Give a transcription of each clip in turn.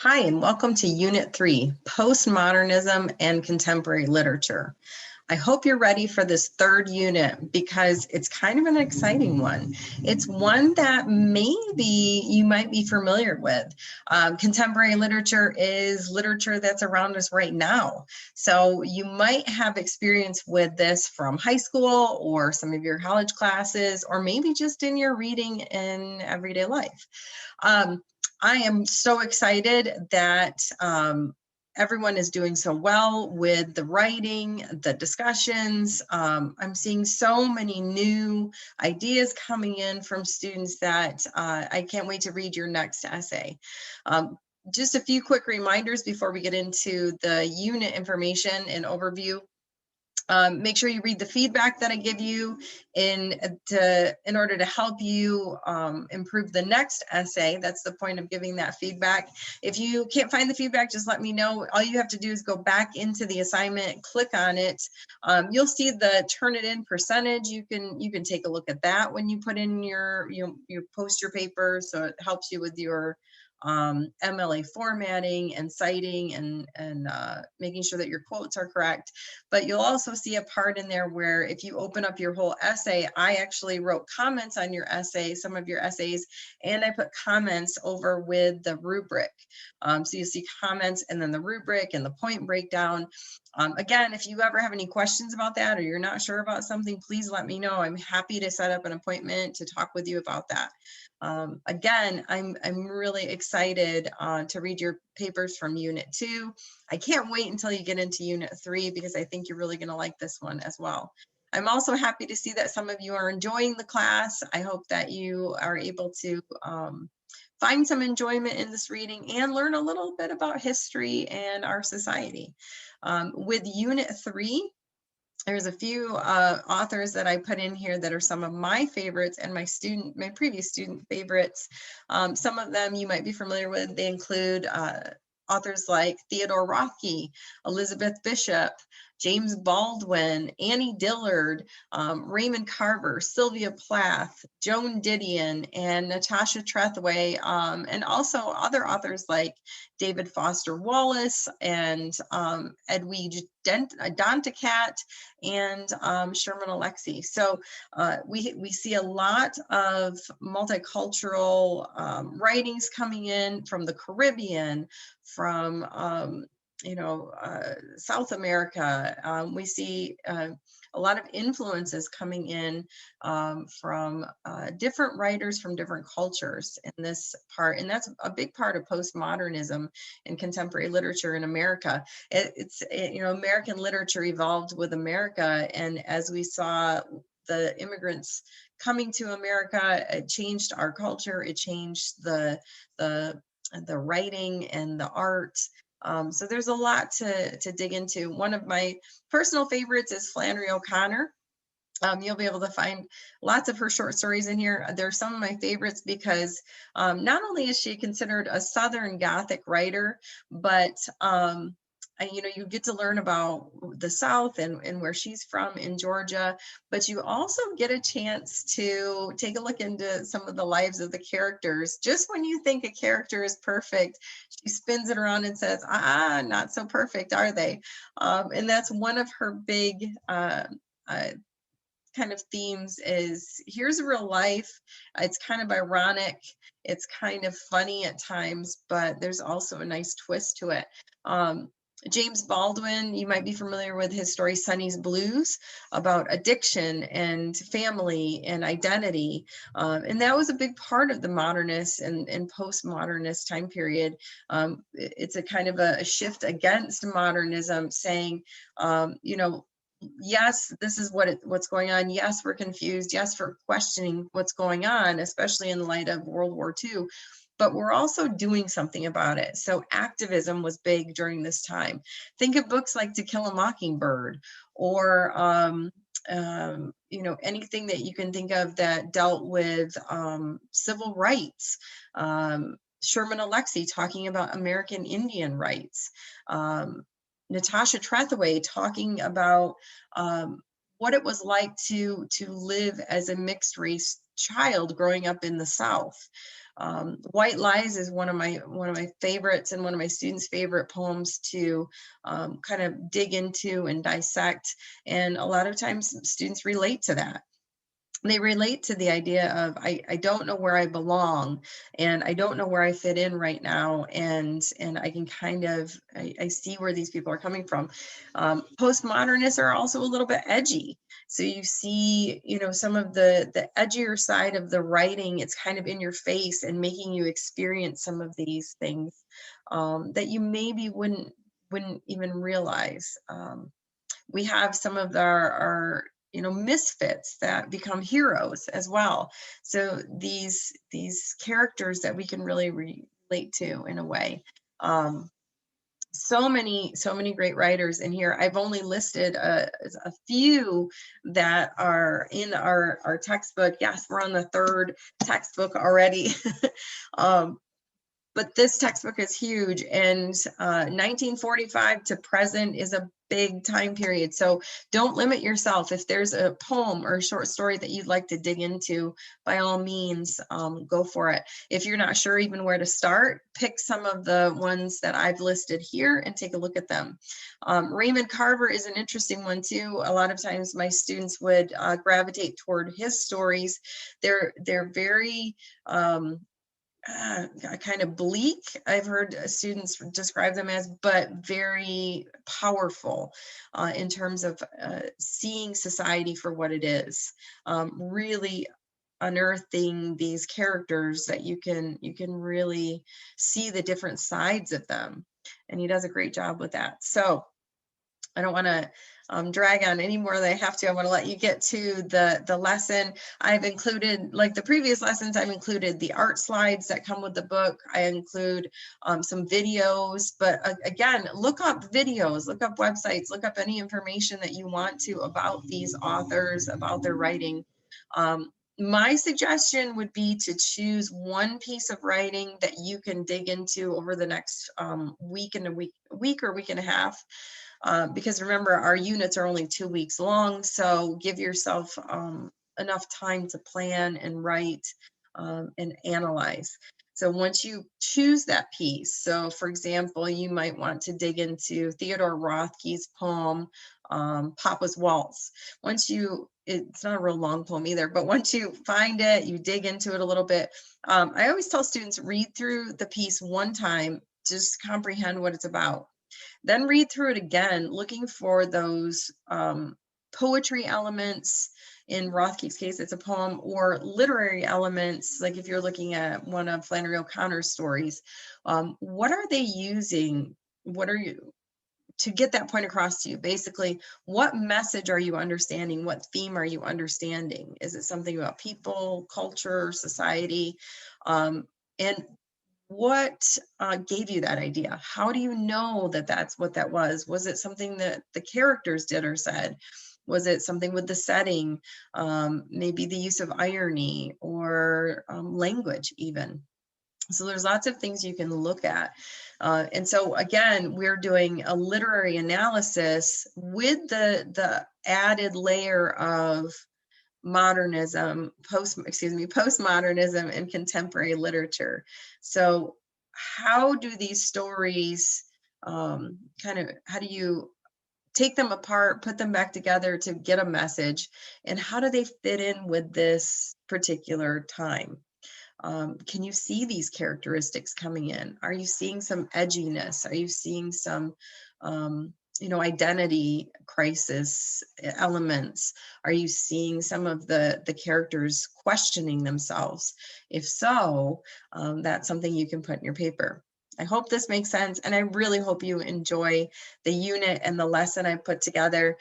Hi, and welcome to Unit 3, Postmodernism and Contemporary Literature. I hope you're ready for this third unit because it's kind of an exciting one. It's one that maybe you might be familiar with. Contemporary literature is literature that's around us right now. So you might have experience with this from high school or some of your college classes, or maybe just in your reading in everyday life. I am so excited that everyone is doing so well with the writing, the discussions. I'm seeing so many new ideas coming in from students that I can't wait to read your next essay. Just a few quick reminders before we get into the unit information and overview. Make sure you read the feedback that I give you in order to help you improve the next essay. That's the point of giving that feedback. If you can't find the feedback, just let me know. All you have to do is go back into the assignment, click on it. You'll see the Turnitin percentage. You can take a look at that when you put in you post your paper, so it helps you with your MLA formatting and citing and making sure that your quotes are correct. But you'll also see a part in there where if you open up your whole essay, I actually wrote comments on your essay, some of your essays, and I put comments over with the rubric. So you see comments and then the rubric and the point breakdown. Again, if you ever have any questions about that or you're not sure about something, please let me know. I'm happy to set up an appointment to talk with you about that. Again, I'm really excited to read your papers from Unit 2. I can't wait until you get into Unit 3 because I think you're really going to like this one as well. I'm also happy to see that some of you are enjoying the class. I hope that you are able to find some enjoyment in this reading and learn a little bit about history and our society. With Unit 3, there's a few authors that I put in here that are some of my favorites and my previous student favorites. Some of them you might be familiar with. They include authors like Theodore Rothke, Elizabeth Bishop, James Baldwin, Annie Dillard, Raymond Carver, Sylvia Plath, Joan Didion, and Natasha Trethewey, and also other authors like David Foster Wallace and Edwidge Danticat and Sherman Alexie. So we see a lot of multicultural writings coming in from the Caribbean, from South America. We see a lot of influences coming in from different writers from different cultures in this part, and that's a big part of postmodernism and contemporary literature in America. American literature evolved with America, and as we saw the immigrants coming to America, it changed our culture. It changed the writing and the art. So there's a lot to dig into. One of my personal favorites is Flannery O'Connor. You'll be able to find lots of her short stories in here. They're some of my favorites because not only is she considered a Southern Gothic writer, but you get to learn about the South and where she's from in Georgia, but you also get a chance to take a look into some of the lives of the characters. Just when you think a character is perfect, she spins it around and says, not so perfect, are they? And that's one of her big kind of themes is here's real life. It's kind of ironic. It's kind of funny at times, but there's also a nice twist to it. James Baldwin, you might be familiar with his story Sonny's Blues, about addiction and family and identity. And that was a big part of the modernist and postmodernist time period. It's a kind of a shift against modernism, saying, yes, this is what's going on. Yes, we're confused. Yes, we're questioning what's going on, especially in light of World War II. But we're also doing something about it. So activism was big during this time. Think of books like To Kill a Mockingbird, or anything that you can think of that dealt with civil rights. Sherman Alexie talking about American Indian rights. Natasha Trethewey talking about what it was like to live as a mixed race child growing up in the South. White Lies is one of my favorites and one of my students' favorite poems to kind of dig into and dissect. And a lot of times students relate to that. They relate to the idea of I don't know where I belong, and I don't know where I fit in right now, and I can kind of I see where these people are coming from. Postmodernists are also a little bit edgy, so you see, you know, some of the edgier side of the writing. It's kind of in your face and making you experience some of these things that you maybe wouldn't even realize. We have some of our you know, misfits that become heroes as well. So these characters that we can really relate to in a way. So many great writers in here. I've only listed a few that are in our textbook. Yes, we're on the third textbook already. But this textbook is huge, and 1945 to present is a big time period. So don't limit yourself. If there's a poem or a short story that you'd like to dig into, by all means, go for it. If you're not sure even where to start, pick some of the ones that I've listed here and take a look at them. Raymond Carver is an interesting one too. A lot of times my students would gravitate toward his stories. They're very kind of bleak, I've heard students describe them as, but very powerful in terms of seeing society for what it is. Really unearthing these characters that you can really see the different sides of them, and he does a great job with that. So I don't want to drag on any more than I have to. I want to let you get to the lesson. I've included, like the previous lessons, I've included the art slides that come with the book. I include some videos, but again, look up videos, look up websites, look up any information that you want to about these authors, about their writing. My suggestion would be to choose one piece of writing that you can dig into over the next week or week and a half. Because remember, our units are only 2 weeks long, so give yourself enough time to plan and write and analyze. So once you choose that piece, so for example, you might want to dig into Theodore Rothke's poem, Papa's Waltz. It's not a real long poem either, but once you find it, you dig into it a little bit. I always tell students, read through the piece one time, just comprehend what it's about. Then read through it again, looking for those poetry elements. In Rothke's case, it's a poem, or literary elements, like if you're looking at one of Flannery O'Connor's stories. What are they using? What are you to get that point across to you? Basically, what message are you understanding? What theme are you understanding? Is it something about people, culture, society? And what gave you that idea? How do you know that that's what that was? Was it something that the characters did or said? Was it something with the setting? Maybe the use of irony or language even. So there's lots of things you can look at. And so again, we're doing a literary analysis with the added layer of postmodernism and contemporary literature. So how do these stories how do you take them apart, put them back together to get a message, and how do they fit in with this particular time? Can you see these characteristics coming in? Are you seeing some edginess? Are you seeing some identity crisis elements? Are you seeing some of the characters questioning themselves? If so, that's something you can put in your paper. I hope this makes sense, and I really hope you enjoy the unit and the lesson I put together.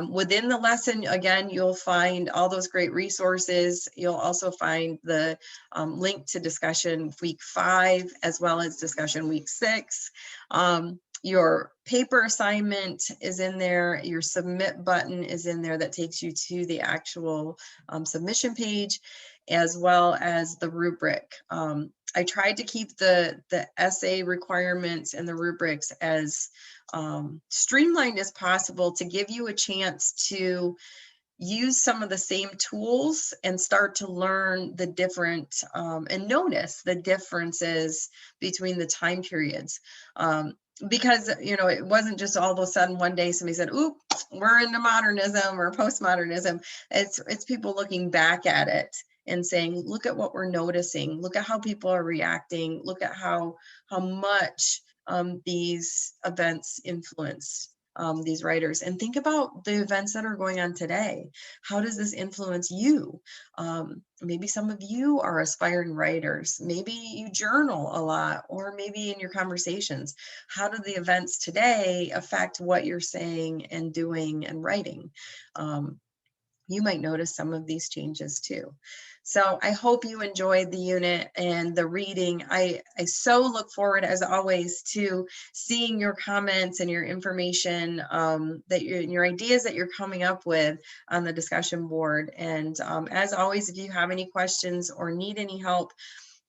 Within the lesson, again, you'll find all those great resources. You'll also find the link to discussion week 5, as well as discussion week 6. Your paper assignment is in there. Your submit button is in there that takes you to the actual submission page, as well as the rubric. I tried to keep the essay requirements and the rubrics as streamlined as possible to give you a chance to use some of the same tools and start to learn the different and notice the differences between the time periods. Because, you know, it wasn't just all of a sudden one day somebody said, "Oop, we're into modernism or postmodernism." It's people looking back at it and saying, "Look at what we're noticing. Look at how people are reacting. Look at how much these events influence these writers, and think about the events that are going on today. How does this influence you? Maybe some of you are aspiring writers. Maybe you journal a lot, or maybe in your conversations. How do the events today affect what you're saying and doing and writing? You might notice some of these changes too. So I hope you enjoyed the unit and the reading. I so look forward, as always, to seeing your comments and your information, that your ideas that you're coming up with on the discussion board. And as always, if you have any questions or need any help,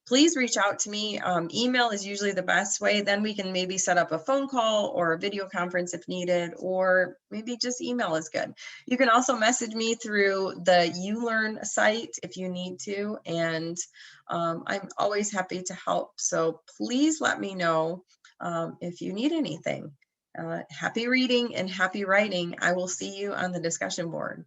please reach out to me. Email is usually the best way. Then we can maybe set up a phone call or a video conference if needed, or maybe just email is good. You can also message me through the ULearn site if you need to, and I'm always happy to help. So please let me know if you need anything. Happy reading and happy writing. I will see you on the discussion board.